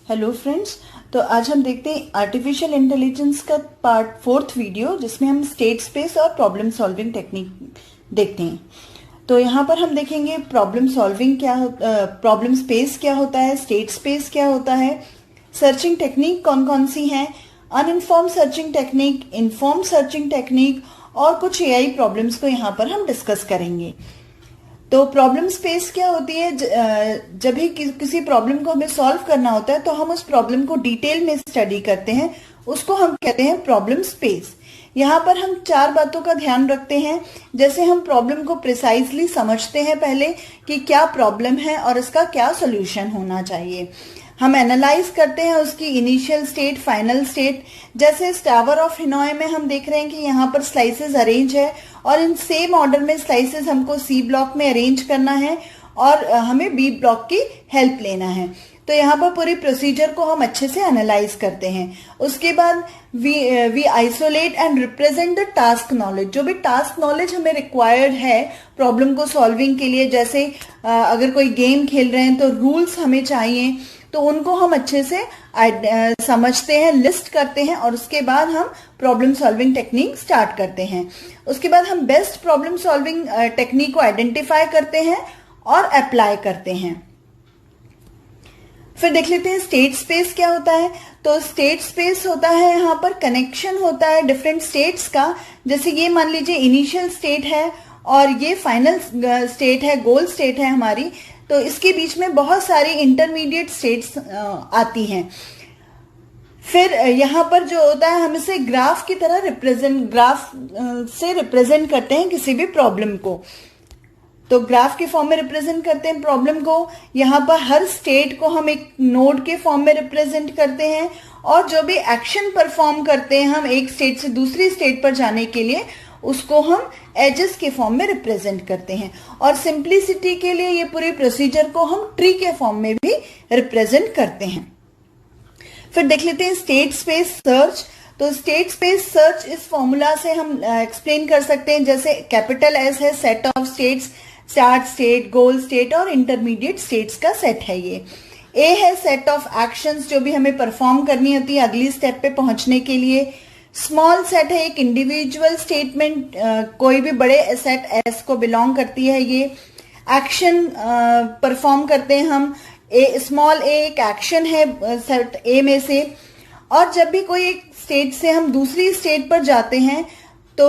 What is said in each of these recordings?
Hello friends. तो आज हम देखते हैं आर्टिफिशियल इंटेलिजेंस का पार्ट 4th वीडियो, जिसमें हम स्टेट स्पेस और प्रॉब्लम सॉल्विंग टेक्निक देखते हैं। तो यहाँ पर हम देखेंगे प्रॉब्लम सॉल्विंग क्या प्रॉब्लम स्पेस क्या होता है, स्टेट स्पेस क्या होता है, सर्चिंग टेक्निक कौन कौन सी हैं, uninformed searching technique, informed searching technique और कुछ एआई प्रॉब्लम्स को यहाँ पर हम डिस्कस करेंगे। तो प्रॉब्लम स्पेस क्या होती है? जब भी किसी प्रॉब्लम को हमें सॉल्व करना होता है तो हम उस प्रॉब्लम को डिटेल में स्टडी करते हैं, उसको हम कहते हैं प्रॉब्लम स्पेस। यहाँ पर हम 4 बातों का ध्यान रखते हैं। जैसे हम प्रॉब्लम को प्रिसाइजली समझते हैं पहले कि क्या प्रॉब्लम है और इसका क्या सोल्यूशन होना चाहिए। हम एनालाइज करते हैं उसकी इनिशियल स्टेट, फाइनल स्टेट। जैसे इस टावर ऑफ हिनॉय में हम देख रहे हैं कि यहाँ पर स्लाइसेस अरेंज है और इन सेम ऑर्डर में स्लाइसेस हमको सी ब्लॉक में अरेंज करना है और हमें बी ब्लॉक की हेल्प लेना है। तो यहाँ पर पूरी प्रोसीजर को हम अच्छे से एनालाइज करते हैं। उसके बाद we isolate and represent the task knowledge. जो भी टास्क नॉलेज हमें रिक्वायर्ड है प्रॉब्लम को सॉल्विंग के लिए, जैसे अगर कोई गेम खेल रहे हैं तो रूल्स हमें चाहिए, तो उनको हम अच्छे से समझते हैं, लिस्ट करते हैं और उसके बाद हम प्रॉब्लम सॉल्विंग टेक्निक स्टार्ट करते हैं। उसके बाद हम बेस्ट प्रॉब्लम सॉल्विंग टेक्निक को आइडेंटिफाई करते हैं और अप्लाई करते हैं। फिर देख लेते हैं स्टेट स्पेस क्या होता है। तो स्टेट स्पेस होता है, यहाँ पर कनेक्शन होता है डिफरेंट स्टेट्स का। जैसे ये मान लीजिए इनिशियल स्टेट है और ये फाइनल स्टेट है, गोल स्टेट है हमारी। तो इसके बीच में बहुत सारी इंटरमीडिएट स्टेट्स आती हैं। फिर यहाँ पर जो होता है हम इसे ग्राफ की तरह ग्राफ से रिप्रेजेंट करते हैं किसी भी प्रॉब्लम को। तो ग्राफ के फॉर्म में रिप्रेजेंट करते हैं प्रॉब्लम को। यहाँ पर हर स्टेट को हम एक नोड के फॉर्म में रिप्रेजेंट करते हैं और जो भी एक्शन परफॉर्म करते हैं हम एक स्टेट से दूसरी स्टेट पर जाने के लिए, उसको हम एजेस के फॉर्म में रिप्रेजेंट करते हैं। और सिंप्लिसिटी के लिए ये पूरी प्रोसीजर को हम ट्री के फॉर्म में भी रिप्रेजेंट करते हैं। फिर देख लेते हैं स्टेट स्पेस सर्च। तो स्टेट स्पेस सर्च इस फॉर्मूला से हम एक्सप्लेन कर सकते हैं। जैसे कैपिटल एस है set of states, start state, goal state और इंटरमीडिएट स्टेट्स का सेट है ये। ए है सेट ऑफ एक्शंस जो भी हमें परफॉर्म करनी होती है अगली स्टेप पे पहुंचने के लिए। स्मॉल सेट है एक इंडिविजुअल स्टेटमेंट, कोई भी बड़े सेट एस को बिलोंग करती है ये। एक्शन परफॉर्म करते हैं हम, स्मॉल ए एक एक्शन है सेट ए में से। और जब भी कोई एक स्टेट से हम दूसरी स्टेट पर जाते हैं तो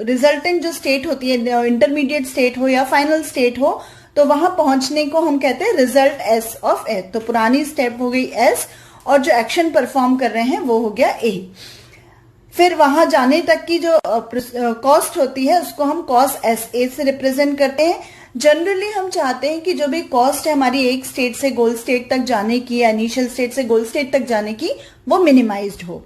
रिजल्टेंट जो स्टेट होती है, इंटरमीडिएट स्टेट हो या फाइनल स्टेट हो, तो वहां पहुंचने को हम कहते हैं रिजल्ट एस ऑफ ए। तो पुरानी स्टेप हो गई एस और जो एक्शन परफॉर्म कर रहे हैं वो हो गया ए। फिर वहां जाने तक की जो कॉस्ट होती है उसको हम कॉस एस ए से रिप्रेजेंट करते हैं। जनरली हम चाहते हैं कि जो भी कॉस्ट है हमारी एक स्टेट से गोल स्टेट तक जाने की या इनिशियल स्टेट से गोल स्टेट तक जाने की, वो मिनिमाइज्ड हो।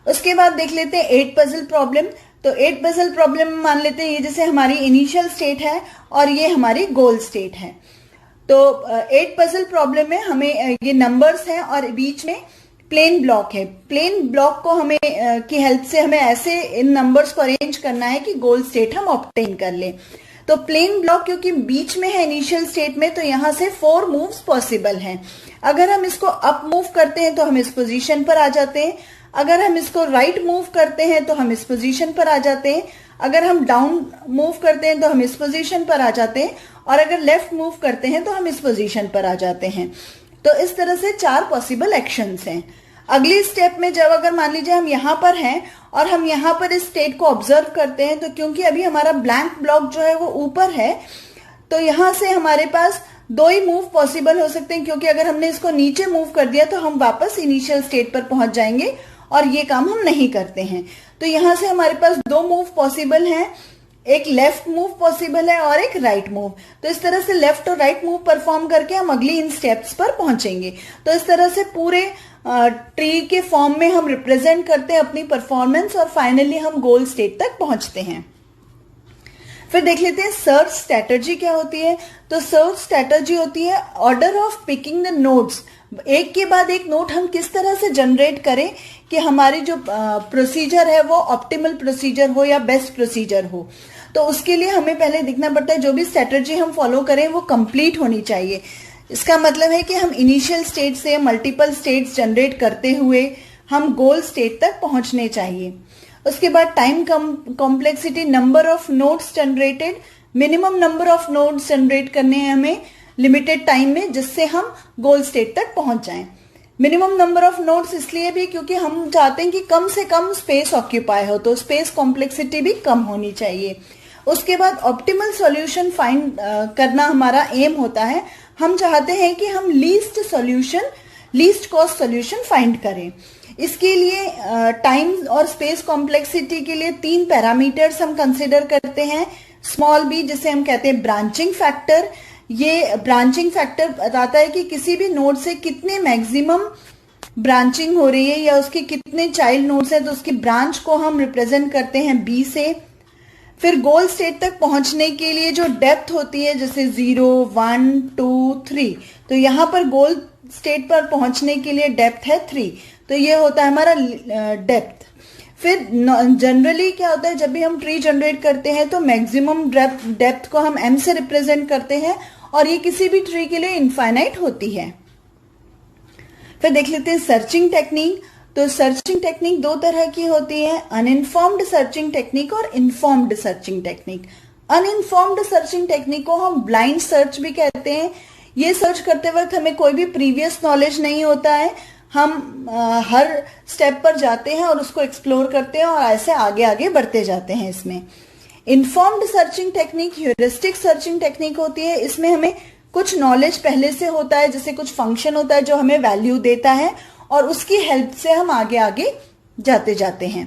उसके बाद देख लेते हैं 8 पजल प्रॉब्लम। तो 8 पजल प्रॉब्लम मान लेते हैं ये जैसे हमारी इनिशियल स्टेट है और ये हमारी गोल स्टेट है। तो 8 पजल प्रॉब्लम में हमें ये नंबर्स हैं और बीच में प्लेन ब्लॉक है। प्लेन ब्लॉक को हमें की हेल्प से हमें ऐसे इन नंबर्स को अरेंज करना है कि गोल स्टेट हम ऑब्टेन कर लें। तो प्लेन ब्लॉक क्योंकि बीच में है इनिशियल स्टेट में, तो यहां से 4 मूव्स पॉसिबल हैं। अगर हम इसको अप मूव करते हैं तो हम इस पोजीशन पर आ जाते हैं। अगर हम इसको राइट मूव करते हैं तो हम इस पोजीशन पर आ जाते हैं। अगर हम डाउन मूव करते हैं तो हम इस पोजीशन पर आ जाते हैं और अगर लेफ्ट मूव करते हैं तो हम इस पोजीशन पर आ जाते हैं। तो इस तरह से 4 पॉसिबल एक्शंस हैं। अगली स्टेप में जब अगर मान लीजिए हम यहाँ पर हैं और हम यहाँ पर इस स्टेट को ऑब्जर्व करते हैं, तो क्योंकि अभी हमारा ब्लैंक ब्लॉक जो है वो ऊपर है, तो यहाँ से हमारे पास 2 ही मूव पॉसिबल हो सकते हैं। क्योंकि अगर हमने इसको नीचे मूव कर दिया तो हम वापस इनिशियल स्टेट पर पहुंच जाएंगे और ये काम हम नहीं करते हैं। तो यहां से हमारे पास 2 मूव पॉसिबल हैं, एक लेफ्ट मूव पॉसिबल है और एक राइट मूव। तो इस तरह से लेफ्ट और राइट मूव परफॉर्म करके हम अगली इन स्टेप्स पर पहुंचेंगे। तो इस तरह से पूरे ट्री के फॉर्म में हम रिप्रेजेंट करते हैं अपनी परफॉर्मेंस और फाइनली हम गोल स्टेट तक पहुंचते हैं। फिर देख लेते हैं सर्च स्ट्रेटजी क्या होती है। तो सर्च स्ट्रेटजी होती है order of picking the nodes. एक के बाद एक नोट हम किस तरह से जनरेट करें कि हमारी जो प्रोसीजर है वो ऑप्टिमल प्रोसीजर हो या बेस्ट प्रोसीजर हो। तो उसके लिए हमें पहले देखना पड़ता है जो भी स्ट्रेटजी हम फॉलो करें वो कंप्लीट होनी चाहिए। इसका मतलब है कि हम इनिशियल स्टेट से मल्टीपल स्टेट्स जनरेट करते हुए हम गोल स्टेट तक पहुंचने चाहिए। उसके बाद time complexity, number of nodes generated, minimum number of nodes generate करने हैं हमें लिमिटेड टाइम में, जिससे हम गोल स्टेट तक पहुंच जाएं। मिनिमम नंबर ऑफ नोड्स इसलिए भी क्योंकि हम चाहते हैं कि कम से कम स्पेस ऑक्यूपाई हो, तो स्पेस कॉम्प्लेक्सिटी भी कम होनी चाहिए। उसके बाद ऑप्टिमल सॉल्यूशन फाइंड करना हमारा एम होता है। हम चाहते हैं कि हम लीस्ट कॉस्ट सॉल्यूशन फाइंड करें। इसके लिए टाइम और स्पेस कॉम्प्लेक्सिटी के लिए 3 पैरामीटर्स हम कंसिडर करते हैं। स्मॉल बी, जिसे हम कहते हैं ब्रांचिंग फैक्टर। ये ब्रांचिंग फैक्टर बताता है कि किसी भी नोड से कितने मैक्सिमम ब्रांचिंग हो रही है या उसके कितने चाइल्ड नोड्स हैं, तो उसकी ब्रांच को हम रिप्रेजेंट करते हैं बी से। फिर गोल स्टेट तक पहुंचने के लिए जो डेप्थ होती है, जैसे 0, 1, 2, 3, तो यहां पर गोल स्टेट पर पहुंचने के लिए डेप्थ है 3, तो ये होता है हमारा डेप्थ। फिर जनरली क्या होता है, जब भी हम ट्री जनरेट करते हैं तो मैक्सिमम डेप्थ को हम m से रिप्रेजेंट करते हैं, और ये किसी भी ट्री के लिए इनफाइनाइट होती है। फिर देख लेते हैं सर्चिंग टेक्निक। तो सर्चिंग टेक्निक 2 तरह की होती है, अनइन्फॉर्म्ड सर्चिंग टेक्निक और informed searching technique. Uninformed searching technique को हम ब्लाइंड सर्च भी कहते हैं। ये सर्च करते वक्त हमें कोई भी प्रीवियस नॉलेज नहीं होता है, हम हर स्टेप पर जाते हैं और उसको एक्सप्लोर करते हैं और ऐसे आगे आगे बढ़ते जाते हैं। इसमें informed searching technique heuristic searching technique होती है। इसमें हमें कुछ नॉलेज पहले से होता है, जैसे कुछ फंक्शन होता है जो हमें वैल्यू देता है, और उसकी हेल्प से हम आगे आगे जाते हैं।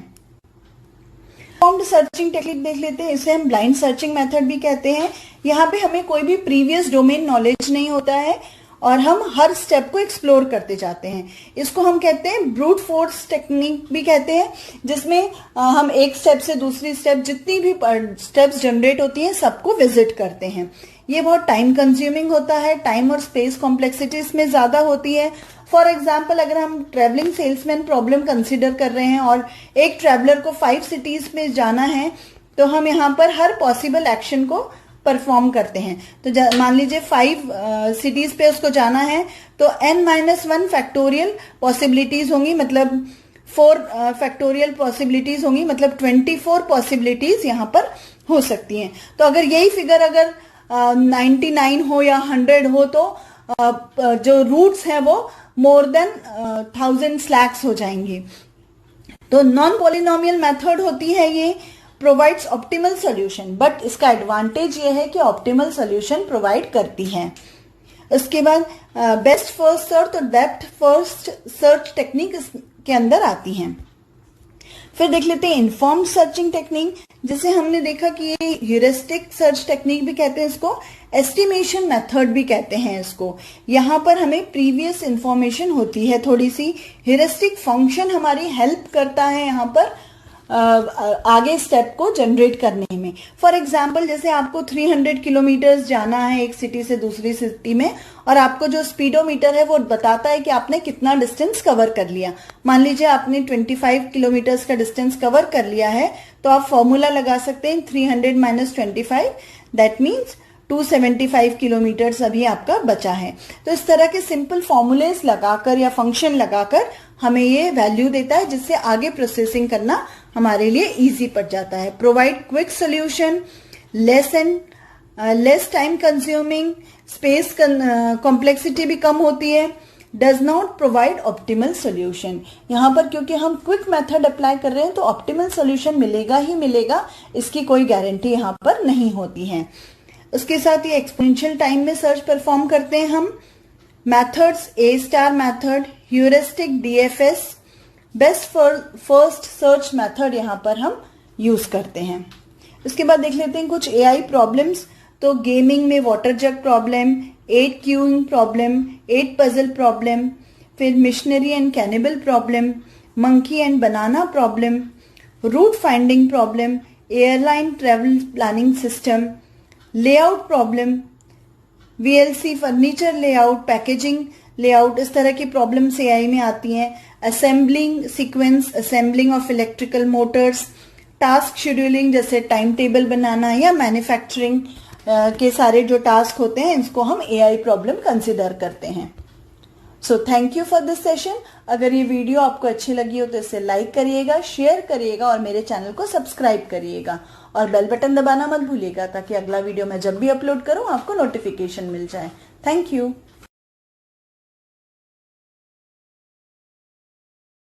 इन्फॉर्म्ड सर्चिंग टेक्निक देख लेते हैं, इसे हम ब्लाइंड सर्चिंग मेथड भी कहते हैं। यहाँ पे हमें कोई भी प्रीवियस डोमेन नॉलेज नहीं होता है और हम हर स्टेप को एक्सप्लोर करते जाते हैं। इसको हम कहते हैं ब्रूट फोर्स टेक्निक भी कहते हैं, जिसमें हम एक स्टेप से दूसरी स्टेप, जितनी भी स्टेप्स जनरेट होती हैं, सबको विजिट करते हैं। ये बहुत टाइम कंज्यूमिंग होता है, टाइम और स्पेस कॉम्प्लेक्सिटी इसमें ज्यादा होती है। फॉर एग्जाम्पल, अगर हम ट्रेवलिंग सेल्समैन प्रॉब्लम कंसिडर कर रहे हैं और एक ट्रेवलर को 5 सिटीज में जाना है, तो हम यहाँ पर हर पॉसिबल एक्शन को परफॉर्म करते हैं। तो मान लीजिए 5 सिटीज पे उसको जाना है, तो n-1 फैक्टोरियल पॉसिबिलिटीज होंगी, मतलब 4 फैक्टोरियल पॉसिबिलिटीज होंगी, मतलब 24 पॉसिबिलिटीज यहाँ पर हो सकती हैं। तो अगर यही फिगर अगर 99 हो या 100 हो, तो जो रूट्स हैं वो मोर देन 1000 स्लैक्स हो जाएंगे। तो नॉन पॉलिनोमियल मेथड होती है, ये प्रोवाइड्स ऑप्टिमल सॉल्यूशन, बट इसका एडवांटेज ये है कि ऑप्टिमल सॉल्यूशन प्रोवाइड करती है। उसके बाद बेस्ट फर्स्ट सर्च और डेप्थ फर्स्ट सर्च टेक्निक इसके अंदर आती हैं। फिर देख लेते हैं इन्फॉर्म्ड सर्चिंग टेक्निक, जिसे हमने देखा कि ये ह्यूरिस्टिक सर्च टेक्निक भी कहते हैं इसको, एस्टिमेशन मेथड भी कहते हैं इसको। यहाँ पर हमें प्रीवियस इंफॉर्मेशन होती है थोड़ी सी, ह्यूरिस्टिक फंक्शन हमारी हेल्प करता है यहाँ पर आगे स्टेप को जनरेट करने में। फॉर एग्जाम्पल, जैसे आपको 300 किलोमीटर्स जाना है एक सिटी से दूसरी सिटी में, और आपको जो स्पीडोमीटर है वो बताता है कि आपने कितना डिस्टेंस कवर कर लिया। मान लीजिए आपने 25 किलोमीटर्स का डिस्टेंस कवर कर लिया है, तो आप फॉर्मूला लगा सकते हैं 300 - 25, दैट मीन्स 275 किलोमीटर्स अभी आपका बचा है। तो इस तरह के सिंपल फॉर्मूलेस लगाकर या फंक्शन लगाकर हमें ये वैल्यू देता है, जिससे आगे प्रोसेसिंग करना हमारे लिए इजी पड़ जाता है। Provide quick solution, less time consuming, space complexity भी कम होती है, does not provide optimal solution. यहाँ पर क्योंकि हम क्विक मेथड अप्लाई कर रहे हैं, तो ऑप्टिमल सोल्यूशन मिलेगा ही मिलेगा, इसकी कोई गारंटी यहाँ पर नहीं होती है। उसके साथ ये एक्सपोनेंशियल टाइम में सर्च परफॉर्म करते हैं हम। Methods A* method, heuristic, DFS, best first search method यहाँ पर हम यूज करते हैं। उसके बाद देख लेते हैं कुछ AI प्रॉब्लम्स। तो गेमिंग में water jug problem, 8 queens problem, 8 puzzle problem, फिर missionary and cannibal problem, monkey and banana problem, route finding problem, airline travel planning system, layout problem, VLC furniture layout, packaging layout, इस तरह की problems AI में आती हैं। Assembling sequence, assembling of electrical motors, task scheduling जैसे time table बनाना, या manufacturing के सारे जो टास्क होते हैं इसको हम एआई प्रॉब्लम कंसिडर करते हैं। So thank you for this session. अगर ये वीडियो आपको अच्छी लगी हो तो इसे लाइक करिएगा, शेयर करिएगा और मेरे चैनल को सब्सक्राइब करिएगा और बेल बटन दबाना मत भूलिएगा ताकि अगला वीडियो मैं जब भी अपलोड करूं आपको नोटिफिकेशन मिल जाए। Thank you.